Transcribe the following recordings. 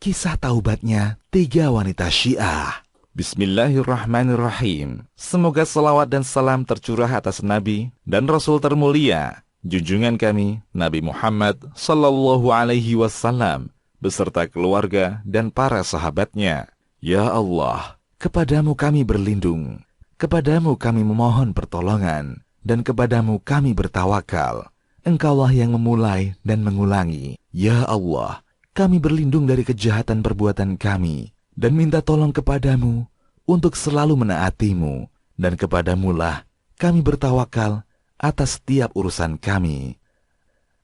Kisah taubatnya 3 wanita Syiah. Bismillahirrahmanirrahim. Semoga salawat dan salam tercurah atas Nabi dan Rasul termulia, junjungan kami Nabi Muhammad sallallahu alaihi wasallam beserta keluarga dan para sahabatnya. Ya Allah, kepadamu kami berlindung, kepadamu kami memohon pertolongan, dan kepadamu kami bertawakal. Engkaulah yang memulai dan mengulangi. Ya Allah, kami berlindung dari kejahatan perbuatan kami, dan minta tolong kepadamu untuk selalu menaatimu, dan kepadamulah kami bertawakal atas setiap urusan kami.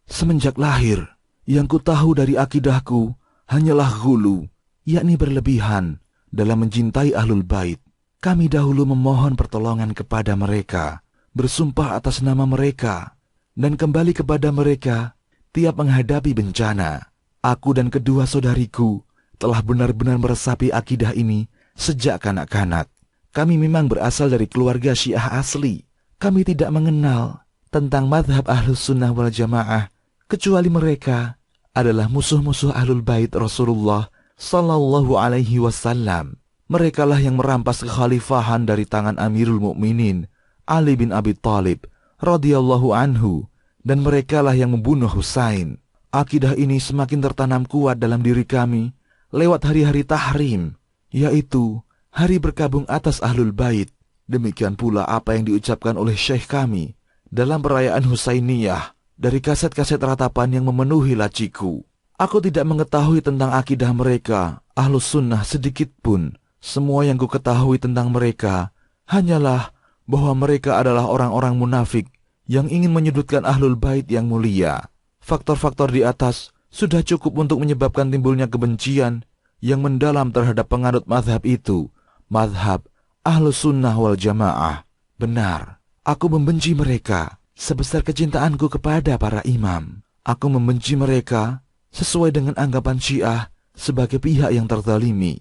Semenjak lahir, yang ku tahu dari akidahku hanyalah ghulu, yakni berlebihan dalam mencintai ahlul bait. Kami dahulu memohon pertolongan kepada mereka, bersumpah atas nama mereka, dan kembali kepada mereka tiap menghadapi bencana. Aku dan kedua saudariku telah benar-benar meresapi akidah ini sejak kanak-kanak. Kami memang berasal dari keluarga Syiah asli. Kami tidak mengenal tentang madhab Ahlus Sunnah wal Jamaah, kecuali mereka adalah musuh-musuh Ahlul Bait Rasulullah sallallahu alaihi wasallam. Merekalah yang merampas kekhalifahan dari tangan Amirul Mukminin Ali bin Abi Thalib radhiyallahu anhu, dan merekalah yang membunuh Husain. Akidah ini semakin tertanam kuat dalam diri kami lewat hari-hari tahrim, yaitu hari berkabung atas Ahlul Bait. Demikian pula apa yang diucapkan oleh syekh kami dalam perayaan Husainiyah dari kaset-kaset ratapan yang memenuhi laciku. Aku tidak mengetahui tentang akidah mereka, Ahlus Sunnah, sedikit pun. Semua yang ku ketahui tentang mereka hanyalah bahwa mereka adalah orang-orang munafik yang ingin menyudutkan Ahlul Bait yang mulia. Faktor-faktor di atas sudah cukup untuk menyebabkan timbulnya kebencian yang mendalam terhadap penganut mazhab itu, mazhab Ahlus Sunnah wal Jamaah. Benar, aku membenci mereka sebesar kecintaanku kepada para imam. Aku membenci mereka sesuai dengan anggapan Syiah sebagai pihak yang terzalimi.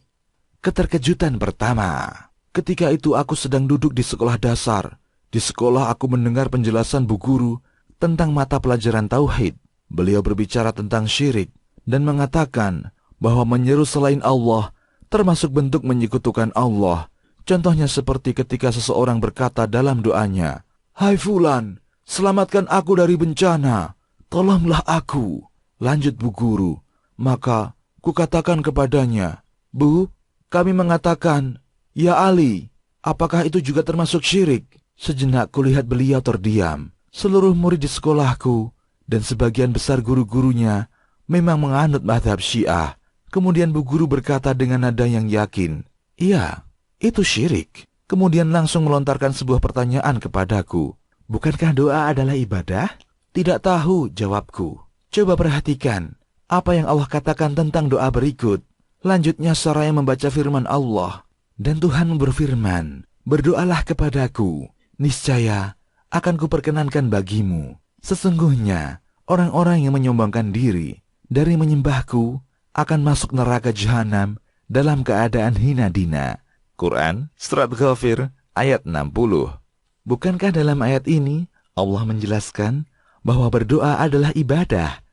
Keterkejutan pertama, ketika itu aku sedang duduk di sekolah dasar. Di sekolah aku mendengar penjelasan bu guru tentang mata pelajaran tauhid. Beliau berbicara tentang syirik dan mengatakan bahwa menyeru selain Allah termasuk bentuk menyekutukan Allah. Contohnya seperti ketika seseorang berkata dalam doanya, "Hai fulan, selamatkan aku dari bencana, tolonglah aku." Lanjut bu guru, maka kukatakan kepadanya, "Bu, kami mengatakan, ya Ali, apakah itu juga termasuk syirik?" Sejenak kulihat beliau terdiam. Seluruh murid di sekolahku dan sebagian besar guru-gurunya memang menganut mazhab Syiah. Kemudian bu guru berkata dengan nada yang yakin, "Iya, itu syirik." Kemudian langsung melontarkan sebuah pertanyaan kepadaku, "Bukankah doa adalah ibadah?" "Tidak tahu," jawabku. "Coba perhatikan apa yang Allah katakan tentang doa berikut." Lanjutnya seraya membaca firman Allah. Dan Tuhan berfirman, "Berdoalah kepadaku, niscaya akan kuperkenankan bagimu. Sesungguhnya orang-orang yang menyombongkan diri dari menyembahku akan masuk neraka jahanam dalam keadaan hina dina." Quran Surat Ghafir ayat 60. Bukankah dalam ayat ini Allah menjelaskan bahwa berdoa adalah ibadah,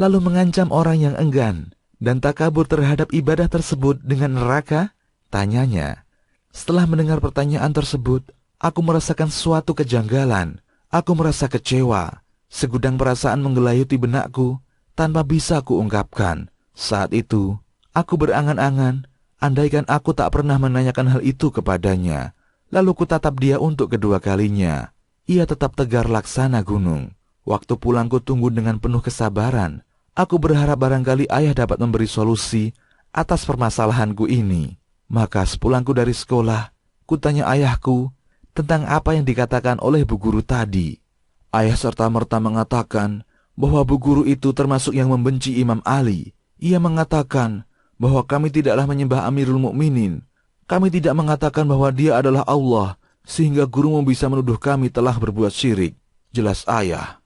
lalu mengancam orang yang enggan dan takabur terhadap ibadah tersebut dengan neraka? Tanyanya. Setelah mendengar pertanyaan tersebut, aku merasakan suatu kejanggalan. Aku merasa kecewa. Segudang perasaan menggelayuti benakku tanpa bisa kuungkapkan. Saat itu, aku berangan-angan, andaikan aku tak pernah menanyakan hal itu kepadanya. Lalu kutatap dia untuk kedua kalinya. Ia tetap tegar laksana gunung. Waktu pulangku tunggu dengan penuh kesabaran. Aku berharap barangkali ayah dapat memberi solusi atas permasalahanku ini. Maka sepulangku dari sekolah, kutanya ayahku tentang apa yang dikatakan oleh bu guru tadi. Ayah serta-merta mengatakan bahwa bu guru itu termasuk yang membenci Imam Ali. Ia mengatakan bahwa kami tidaklah menyembah Amirul Mukminin. Kami tidak mengatakan bahwa dia adalah Allah, sehingga gurumu bisa menuduh kami telah berbuat syirik. Jelas ayah.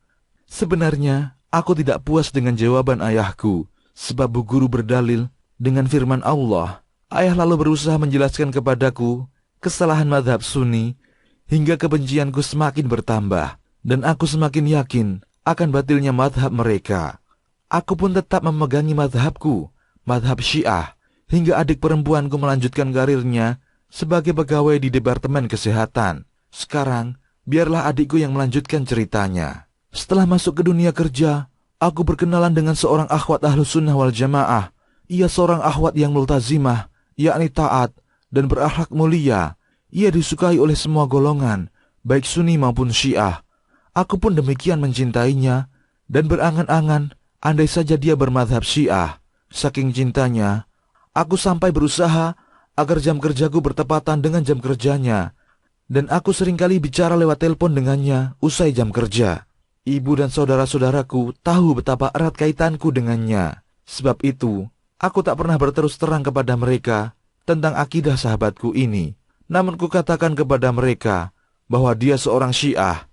Sebenarnya, aku tidak puas dengan jawaban ayahku, sebab bu guru berdalil dengan firman Allah. Ayah lalu berusaha menjelaskan kepadaku kesalahan mazhab Sunni, hingga kebencianku semakin bertambah, dan aku semakin yakin akan batilnya mazhab mereka. Aku pun tetap memegangi mazhabku, madhab Syiah, hingga adik perempuanku melanjutkan karirnya sebagai pegawai di Departemen Kesehatan. Sekarang, biarlah adikku yang melanjutkan ceritanya. Setelah masuk ke dunia kerja, aku berkenalan dengan seorang akhwat Ahlus Sunnah wal Jamaah. Ia seorang akhwat yang multazimah, yakni taat dan berakhlak mulia. Ia disukai oleh semua golongan, baik Sunni maupun Syiah. Aku pun demikian mencintainya dan berangan-angan andai saja dia bermadhab Syiah. Saking cintanya, aku sampai berusaha agar jam kerjaku bertepatan dengan jam kerjanya, dan aku seringkali bicara lewat telepon dengannya usai jam kerja. Ibu dan saudara-saudaraku tahu betapa erat kaitanku dengannya. Sebab itu, aku tak pernah berterus terang kepada mereka tentang akidah sahabatku ini. Namun kukatakan kepada mereka bahwa dia seorang Syiah,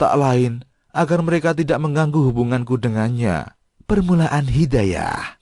tak lain agar mereka tidak mengganggu hubunganku dengannya. Permulaan hidayah.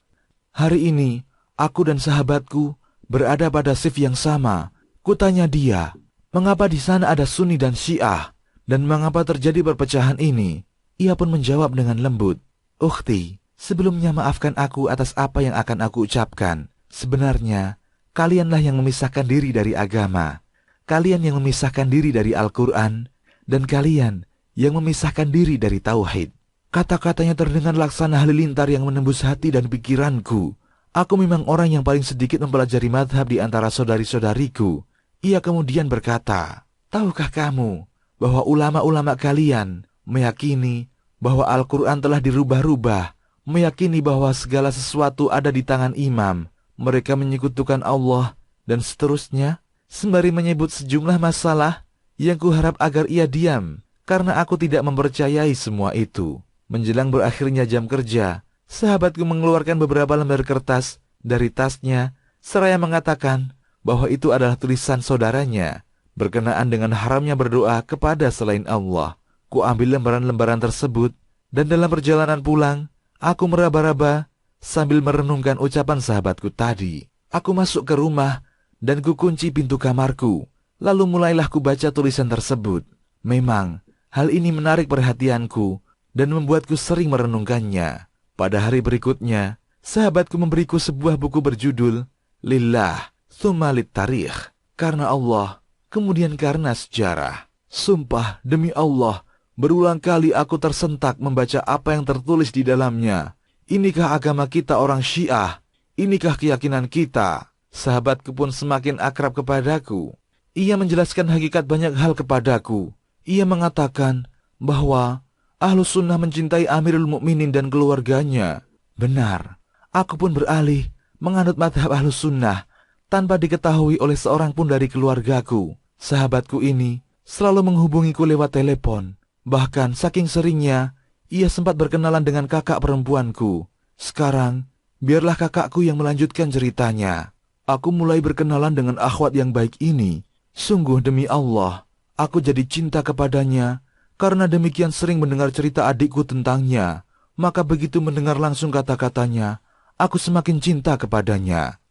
Hari ini, aku dan sahabatku berada pada shift yang sama. Kutanya dia, mengapa di sana ada Sunni dan Syiah, dan mengapa terjadi perpecahan ini? Ia pun menjawab dengan lembut, "Ukhti, sebelumnya maafkan aku atas apa yang akan aku ucapkan. Sebenarnya, kalianlah yang memisahkan diri dari agama. Kalian yang memisahkan diri dari Al-Quran, dan kalian yang memisahkan diri dari Tauhid." Kata-katanya terdengar laksana halilintar yang menembus hati dan pikiranku. Aku memang orang yang paling sedikit mempelajari madhab di antara saudari-saudariku. Ia kemudian berkata, "Tahukah kamu bahwa ulama-ulama kalian meyakini bahwa Al-Quran telah dirubah-rubah, meyakini bahwa segala sesuatu ada di tangan imam, mereka menyekutukan Allah, dan seterusnya, sembari menyebut sejumlah masalah yang kuharap agar ia diam, karena aku tidak mempercayai semua itu." Menjelang berakhirnya jam kerja, sahabatku mengeluarkan beberapa lembar kertas dari tasnya, seraya mengatakan bahwa itu adalah tulisan saudaranya, berkenaan dengan haramnya berdoa kepada selain Allah. Ku ambil lembaran-lembaran tersebut, dan dalam perjalanan pulang, aku meraba-raba sambil merenungkan ucapan sahabatku tadi. Aku masuk ke rumah, dan ku kunci pintu kamarku. Lalu mulailah ku baca tulisan tersebut. Memang, hal ini menarik perhatianku, dan membuatku sering merenungkannya. Pada hari berikutnya, sahabatku memberiku sebuah buku berjudul Lillah, Tsumma Lit-Tarikh, karena Allah, kemudian karena sejarah. Sumpah demi Allah, berulang kali aku tersentak membaca apa yang tertulis di dalamnya. Inikah agama kita orang Syiah? Inikah keyakinan kita? Sahabatku pun semakin akrab kepadaku. Ia menjelaskan hakikat banyak hal kepadaku. Ia mengatakan bahwa Ahlus Sunnah mencintai Amirul Mukminin dan keluarganya. Benar, aku pun beralih menganut madhab Ahlus Sunnah tanpa diketahui oleh seorang pun dari keluargaku. Sahabatku ini selalu menghubungiku lewat telepon. Bahkan saking seringnya, ia sempat berkenalan dengan kakak perempuanku. Sekarang, biarlah kakakku yang melanjutkan ceritanya. Aku mulai berkenalan dengan akhwat yang baik ini. Sungguh demi Allah, aku jadi cinta kepadanya karena demikian sering mendengar cerita adikku tentangnya. Maka begitu mendengar langsung kata-katanya, aku semakin cinta kepadanya.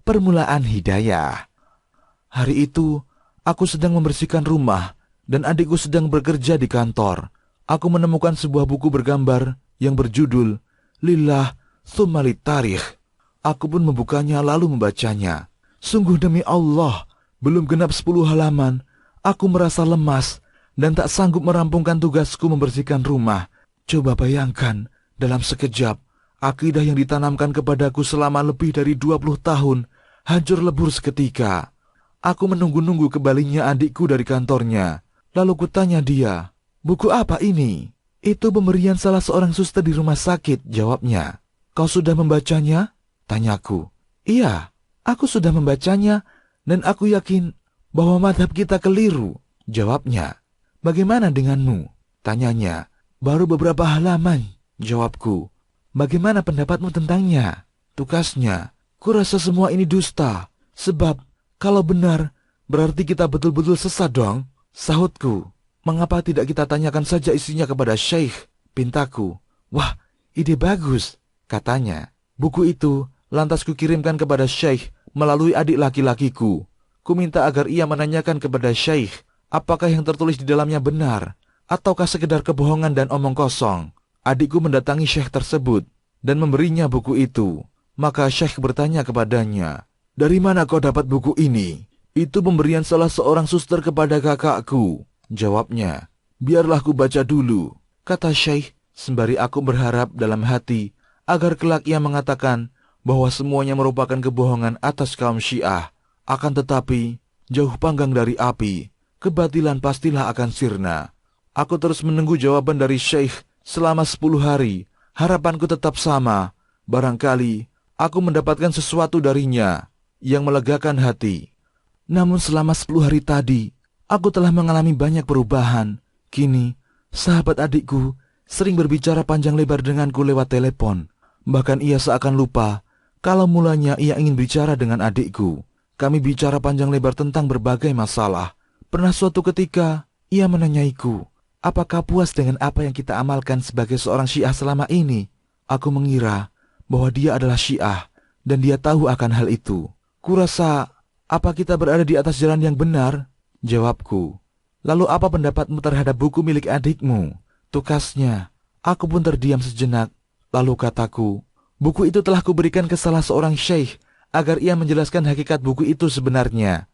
Permulaan hidayah. Hari itu, aku sedang membersihkan rumah dan adikku sedang bekerja di kantor. Aku menemukan sebuah buku bergambar yang berjudul Lillah, Tsumma Lit-Tarikh. Aku pun membukanya lalu membacanya. Sungguh demi Allah, belum genap 10 halaman, aku merasa lemas dan tak sanggup merampungkan tugasku membersihkan rumah. Coba bayangkan, dalam sekejap, akidah yang ditanamkan kepadaku selama lebih dari 20 tahun hancur lebur seketika. Aku menunggu-nunggu kembalinya adikku dari kantornya. Lalu kutanya dia, "Buku apa ini?" "Itu pemberian salah seorang suster di rumah sakit," jawabnya. "Kau sudah membacanya?" tanyaku. "Iya, aku sudah membacanya, dan aku yakin bahwa madhab kita keliru," jawabnya. "Bagaimana denganmu?" tanyanya. "Baru beberapa halaman," jawabku. "Bagaimana pendapatmu tentangnya?" Tukasnya, "Kurasa semua ini dusta, sebab kalau benar, berarti kita betul-betul sesat dong," sahutku. "Mengapa tidak kita tanyakan saja isinya kepada Syekh?" pintaku. "Wah, ide bagus," katanya. Buku itu lantas kukirimkan kepada Syekh melalui adik laki-lakiku. Kuminta agar ia menanyakan kepada Syekh apakah yang tertulis di dalamnya benar, ataukah sekedar kebohongan dan omong kosong. Adikku mendatangi Syekh tersebut dan memberinya buku itu. Maka Syekh bertanya kepadanya, "Dari mana kau dapat buku ini?" "Itu pemberian salah seorang suster kepada kakakku," jawabnya. "Biarlah ku baca dulu," kata Syekh, sembari aku berharap dalam hati agar kelak ia mengatakan bahwa semuanya merupakan kebohongan atas kaum Syiah. Akan tetapi, jauh panggang dari api, kebatilan pastilah akan sirna. Aku terus menunggu jawaban dari Syekh selama 10 hari. Harapanku tetap sama. Barangkali aku mendapatkan sesuatu darinya yang melegakan hati. Namun selama 10 hari tadi, aku telah mengalami banyak perubahan. Kini, sahabat adikku sering berbicara panjang lebar denganku lewat telepon. Bahkan ia seakan lupa kalau mulanya ia ingin bicara dengan adikku. Kami bicara panjang lebar tentang berbagai masalah. Pernah suatu ketika, ia menanyaiku, "Apakah puas dengan apa yang kita amalkan sebagai seorang Syiah selama ini?" Aku mengira bahwa dia adalah Syiah dan dia tahu akan hal itu. "Kurasa, apa kita berada di atas jalan yang benar?" jawabku. "Lalu apa pendapatmu terhadap buku milik adikmu?" Tukasnya. Aku pun terdiam sejenak. Lalu kataku, "Buku itu telah kuberikan ke salah seorang syekh agar ia menjelaskan hakikat buku itu sebenarnya.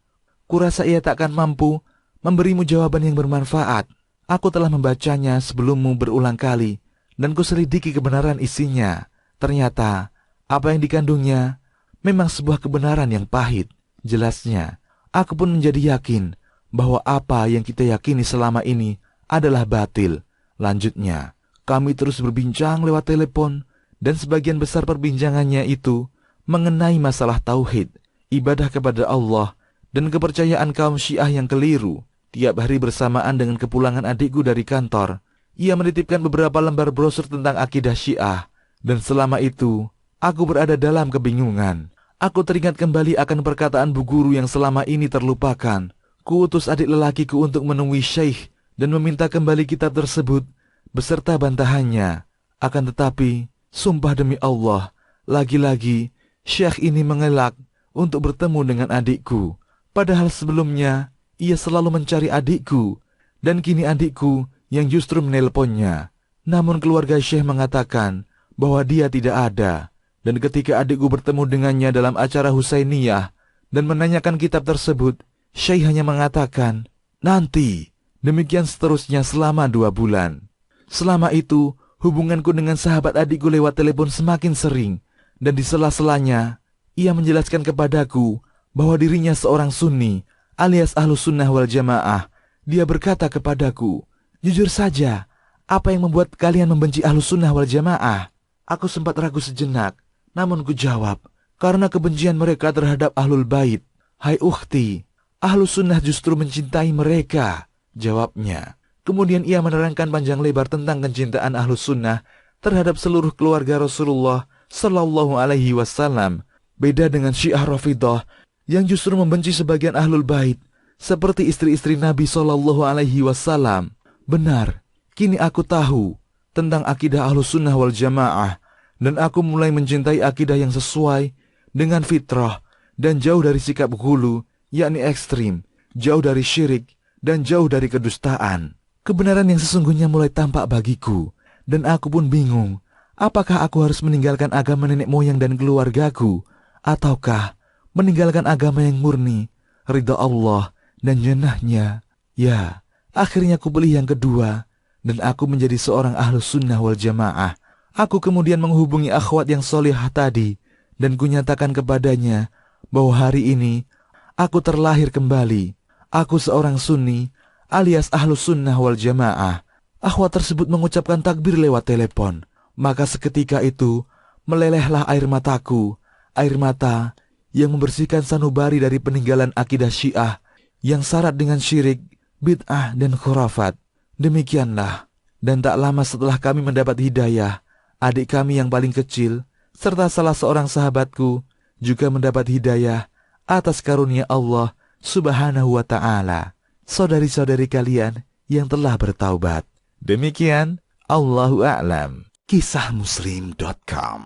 Kurasa ia takkan mampu memberimu jawaban yang bermanfaat. Aku telah membacanya sebelummu berulang kali dan kuselidiki kebenaran isinya. Ternyata apa yang dikandungnya memang sebuah kebenaran yang pahit." Jelasnya, aku pun menjadi yakin bahwa apa yang kita yakini selama ini adalah batil. Lanjutnya, kami terus berbincang lewat telepon dan sebagian besar perbincangannya itu mengenai masalah tauhid, ibadah kepada Allah, dan kepercayaan kaum Syiah yang keliru. Tiap hari bersamaan dengan kepulangan adikku dari kantor, ia menitipkan beberapa lembar brosur tentang akidah Syiah, dan selama itu, aku berada dalam kebingungan. Aku teringat kembali akan perkataan bu guru yang selama ini terlupakan. Kuutus adik lelakiku untuk menemui Syekh dan meminta kembali kitab tersebut beserta bantahannya. Akan tetapi, sumpah demi Allah, lagi-lagi Syekh ini mengelak untuk bertemu dengan adikku. Padahal sebelumnya ia selalu mencari adikku, dan kini adikku yang justru menelponnya. Namun keluarga Syekh mengatakan bahwa dia tidak ada. Dan ketika adikku bertemu dengannya dalam acara Husainiyah dan menanyakan kitab tersebut, Syekh hanya mengatakan, "Nanti." Demikian seterusnya selama 2 bulan. Selama itu, hubunganku dengan sahabat adikku lewat telepon semakin sering, dan di sela-selanya, ia menjelaskan kepadaku bahwa dirinya seorang Sunni, alias Ahlus Sunnah wal Jamaah. Dia berkata kepadaku, "Jujur saja, apa yang membuat kalian membenci Ahlus Sunnah wal Jamaah?" Aku sempat ragu sejenak, namun ku jawab, "Karena kebencian mereka terhadap Ahlul Bait." "Hai ukhti, Ahlus Sunnah justru mencintai mereka," jawabnya. Kemudian ia menerangkan panjang lebar tentang kecintaan Ahlus Sunnah terhadap seluruh keluarga Rasulullah Sallallahu Alaihi Wasallam. Beda dengan Syiah Rafidhah yang justru membenci sebagian Ahlul Bait, seperti istri-istri Nabi Sallallahu Alaihi Wasallam. Benar, kini aku tahu tentang akidah Ahlus Sunnah wal Jamaah, dan aku mulai mencintai akidah yang sesuai dengan fitrah dan jauh dari sikap ghulu, yakni ekstrim, jauh dari syirik, dan jauh dari kedustaan. Kebenaran yang sesungguhnya mulai tampak bagiku, dan aku pun bingung, apakah aku harus meninggalkan agama nenek moyang dan keluargaku, ataukah meninggalkan agama yang murni, ridha Allah dan jannahnya. Ya, akhirnya aku pilih yang kedua, dan aku menjadi seorang Ahlus Sunnah wal Jamaah. Aku kemudian menghubungi akhwat yang solihah tadi, dan kunyatakan kepadanya bahwa hari ini aku terlahir kembali. Aku seorang Sunni, alias Ahlus Sunnah wal Jamaah. Akhwat tersebut mengucapkan takbir lewat telepon. Maka seketika itu, melelehlah air mataku. Air mata yang membersihkan sanubari dari peninggalan akidah Syiah yang syarat dengan syirik, bid'ah, dan khurafat. Demikianlah, dan tak lama setelah kami mendapat hidayah, adik kami yang paling kecil, serta salah seorang sahabatku, juga mendapat hidayah atas karunia Allah Subhanahu wa ta'ala. Saudari-saudari kalian yang telah bertaubat. Demikian, Allahu a'lam. Kisahmuslim.com.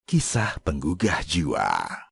Kisah penggugah jiwa.